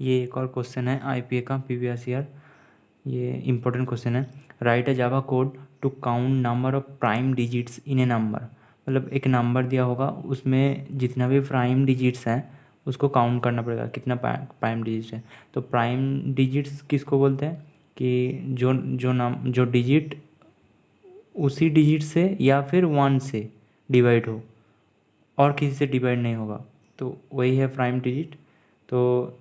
ये एक और क्वेश्चन है आईपीए का प्रीवियस ईयर, ये इम्पोर्टेंट क्वेश्चन है। Write a Java code to count number of prime digits in a number. मतलब एक नंबर दिया होगा, उसमें जितना भी प्राइम डिजिट्स हैं उसको काउंट करना पड़ेगा, कितना प्राइम डिजिट्स है। तो प्राइम डिजिट्स किसको बोलते हैं कि जो डिजिट उसी डिजिट से या फिर वन से डिवाइड हो और किसी से डिवाइड नहीं होगा, तो वही है प्राइम डिजिट। तो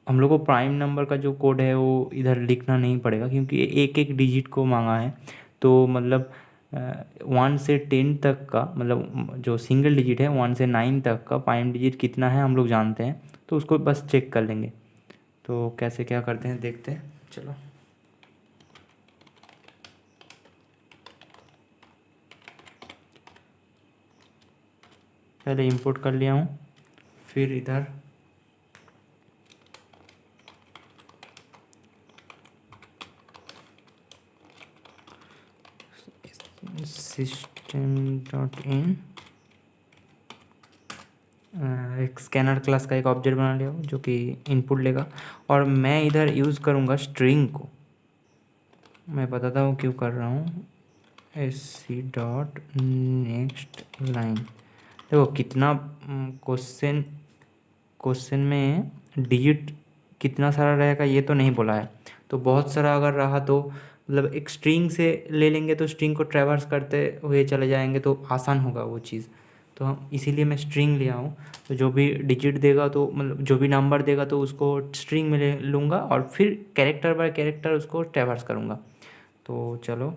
हम लोग को प्राइम नंबर का जो कोड है वो इधर लिखना नहीं पड़ेगा, क्योंकि एक एक डिजिट को मांगा है। तो मतलब 1 से 10 तक का, मतलब जो सिंगल डिजिट है 1 से 9 तक का प्राइम डिजिट कितना है हम लोग जानते हैं, तो उसको बस चेक कर लेंगे। तो कैसे क्या करते हैं देखते हैं, चलो। पहले इंपोर्ट कर लिया हूँ, फिर इधर system.in एक स्कैनर क्लास का एक ऑब्जेक्ट बना लिया हूँ जो कि इनपुट लेगा, और मैं इधर यूज़ करूँगा स्ट्रिंग को। मैं बताता हूँ क्यों कर रहा हूँ। sc डॉट नेक्स्ट लाइन, देखो कितना क्वेश्चन क्वेश्चन में डिजिट कितना सारा रहेगा ये तो नहीं बोला है। तो बहुत सारा अगर रहा तो मतलब एक स्ट्रिंग से ले लेंगे, तो स्ट्रिंग को ट्रैवर्स करते हुए चले जाएंगे तो आसान होगा वो चीज़। तो हम इसीलिए मैं स्ट्रिंग लिया हूँ। तो जो भी डिजिट देगा, तो मतलब जो भी नंबर देगा तो उसको स्ट्रिंग में ले लूँगा, और फिर कैरेक्टर बाय कैरेक्टर उसको ट्रैवर्स करूँगा। तो चलो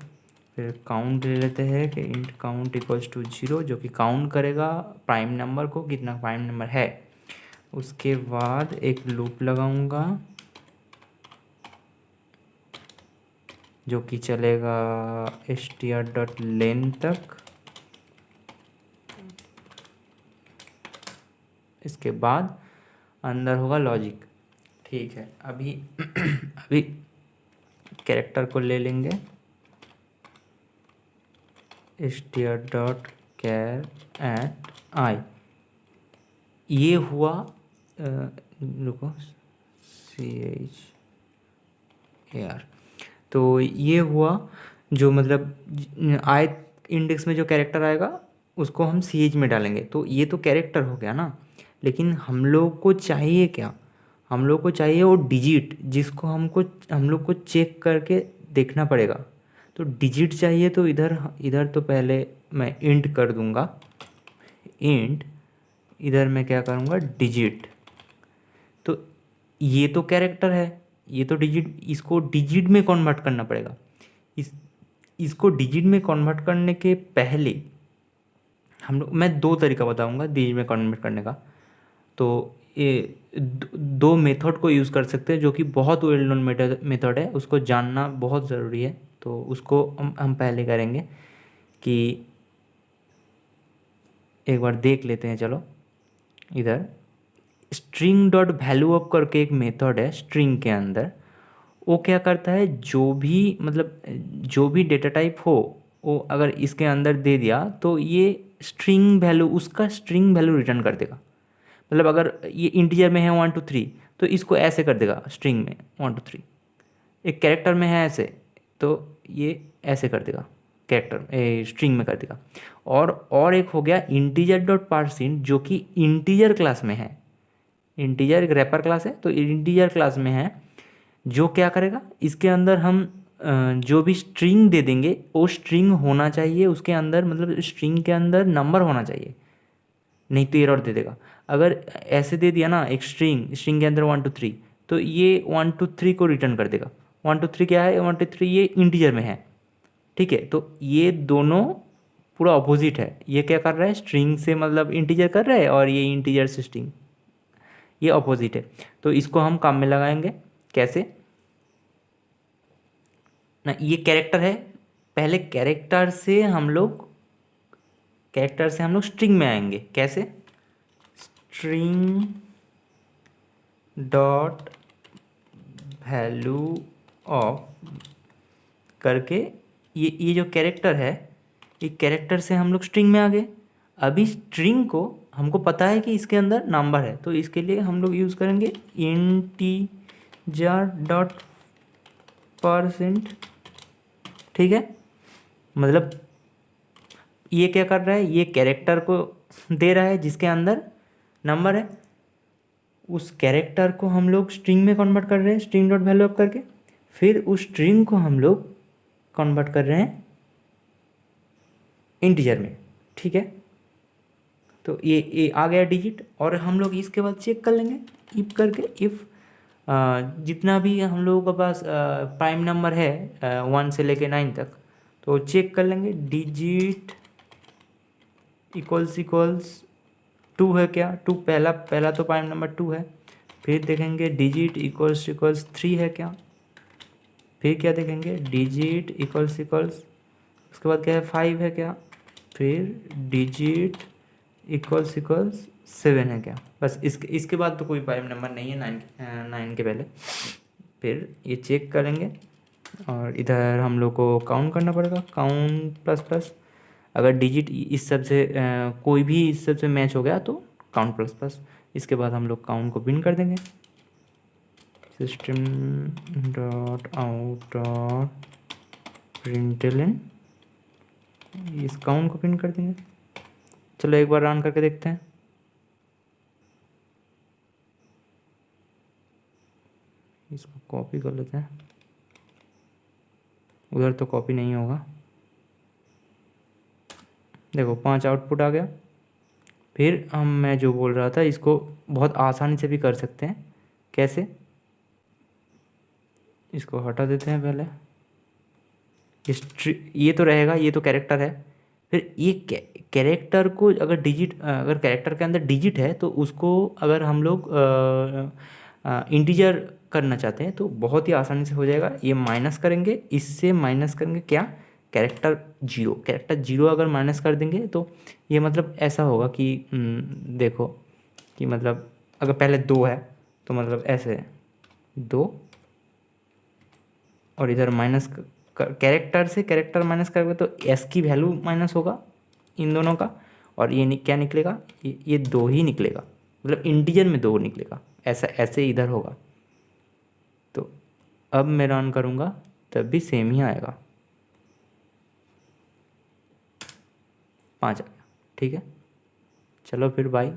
फिर काउंट ले लेते हैं कि इंट काउंट इक्वल्स टू 0, जो कि काउंट करेगा प्राइम नंबर को, कितना प्राइम नंबर है। उसके बाद एक लूप लगाऊंगा जो कि चलेगा str.len तक। इसके बाद अंदर होगा लॉजिक। ठीक है, अभी अभी कैरेक्टर को ले लेंगे str.char@i। ये हुआ रुको CHAR। तो ये हुआ जो मतलब आई इंडेक्स में जो कैरेक्टर आएगा उसको हम CH में डालेंगे, तो ये तो कैरेक्टर हो गया ना। लेकिन हम लोग को चाहिए क्या, हम लोग को चाहिए वो डिजिट जिसको हम लोग को चेक करके देखना पड़ेगा। तो डिजिट चाहिए, तो इधर इधर तो पहले मैं इंट कर दूंगा। इंट इधर मैं क्या करूँगा, डिजिट। तो ये तो कैरेक्टर है, ये तो डिजिट, इसको डिजिट में कन्वर्ट करना पड़ेगा। इस इसको डिजिट में कन्वर्ट करने के पहले हम लोग, मैं दो तरीका बताऊंगा डिजिट में कन्वर्ट करने का। तो ये दो मेथड को यूज़ कर सकते हैं जो कि बहुत वेल नोन मेथड है, उसको जानना बहुत ज़रूरी है। तो उसको हम पहले करेंगे कि एक बार देख लेते हैं, चलो। इधर स्ट्रिंग डॉट वैल्यू अप करके एक मेथड है स्ट्रिंग के अंदर। वो क्या करता है, जो भी मतलब जो भी डेटा टाइप हो वो अगर इसके अंदर दे दिया तो ये स्ट्रिंग वैल्यू, उसका स्ट्रिंग वैल्यू रिटर्न कर देगा। मतलब अगर ये इंटीजर में है 1 2 3, तो इसको ऐसे कर देगा स्ट्रिंग में 1 2 3। एक कैरेक्टर में है ऐसे, तो ये ऐसे कर देगा, कैरेक्टर स्ट्रिंग में कर देगा। और एक हो गया इंटीजर डॉट पार्सिंट, जो कि इंटीजर क्लास में है। इंटीजर एक रैपर क्लास है, तो इंटीजर क्लास में है। जो क्या करेगा, इसके अंदर हम जो भी स्ट्रिंग दे देंगे वो स्ट्रिंग होना चाहिए उसके अंदर, मतलब स्ट्रिंग के अंदर नंबर होना चाहिए, नहीं तो एरर दे देगा। अगर ऐसे दे दिया ना एक स्ट्रिंग, स्ट्रिंग के अंदर 1 2 3, तो ये 1 2 3 को रिटर्न कर देगा। 1 2 3 क्या है, 1 2 3 ये इंटीजर में है। ठीक है, तो ये दोनों पूरा अपोजिट है। ये क्या कर रहा है, स्ट्रिंग से मतलब इंटीजर कर रहा है, और ये इंटीजर से स्ट्रिंग, ये अपोजिट है। तो इसको हम काम में लगाएंगे कैसे ना, ये कैरेक्टर है। पहले कैरेक्टर से हम लोग स्ट्रिंग में आएंगे। कैसे, स्ट्रिंग डॉट वैल्यू ऑफ करके ये जो कैरेक्टर है, ये कैरेक्टर से हम लोग स्ट्रिंग में आ गए। अभी स्ट्रिंग को हमको पता है कि इसके अंदर नंबर है, तो इसके लिए हम लोग यूज़ करेंगे इंटीजर डॉट परसेंट। ठीक है, मतलब ये क्या कर रहा है, ये कैरेक्टर को दे रहा है जिसके अंदर नंबर है, उस कैरेक्टर को हम लोग स्ट्रिंग में कन्वर्ट कर रहे हैं स्ट्रिंग डॉट वैल्यू अप करके, फिर उस स्ट्रिंग को हम लोग कन्वर्ट कर रहे हैं इंटीजर में। ठीक है, तो ये आ गया डिजिट, और हम लोग इसके बाद चेक कर लेंगे इफ करके, इफ़ जितना भी हम लोगों के पास प्राइम नंबर है 1 से लेके 9 तक, तो चेक कर लेंगे डिजिट इक्वल्स 2 है क्या, 2 पहला पहला तो प्राइम नंबर 2 है, फिर देखेंगे डिजिट इक्वल्स 3 है क्या, फिर क्या देखेंगे डिजिट इक्वल्स उसके बाद क्या है 5 है क्या, फिर डिजिट इक्वल्स 7 है क्या। बस इसके बाद तो कोई प्राइम नंबर नहीं है 9 के पहले। फिर ये चेक करेंगे, और इधर हम लोग को काउंट करना पड़ेगा, काउंट प्लस प्लस, अगर डिजिट इस सब से कोई भी इस सब से मैच हो गया तो काउंट प्लस प्लस। इसके बाद हम लोग काउंट को प्रिंट कर देंगे, system dot out dot println, इस काउंट को प्रिंट कर देंगे। चलो एक बार रन करके देखते हैं। इसको कॉपी कर लेते हैं, उधर तो कॉपी नहीं होगा। देखो 5 आउटपुट आ गया। फिर मैं जो बोल रहा था, इसको बहुत आसानी से भी कर सकते हैं। कैसे, इसको हटा देते हैं पहले, ये तो रहेगा, ये तो कैरेक्टर है। फिर ये कैरेक्टर को अगर अगर कैरेक्टर के अंदर डिजिट है तो उसको अगर हम लोग इंटीजर करना चाहते हैं तो बहुत ही आसानी से हो जाएगा। ये माइनस करेंगे, इससे माइनस करेंगे क्या, कैरेक्टर जीरो अगर माइनस कर देंगे तो ये मतलब ऐसा होगा कि देखो कि मतलब अगर पहले 2 है तो मतलब ऐसे 2, और इधर माइनस कैरेक्टर से कैरेक्टर माइनस करोगे तो एस की वैल्यू माइनस होगा इन दोनों का, और ये क्या निकलेगा, ये 2 ही निकलेगा, मतलब इंटीजर में 2 निकलेगा, ऐसा ऐसे इधर होगा। तो अब मैं रन करूँगा तब भी सेम ही आएगा, 5 आ गया। ठीक है, चलो फिर बाय।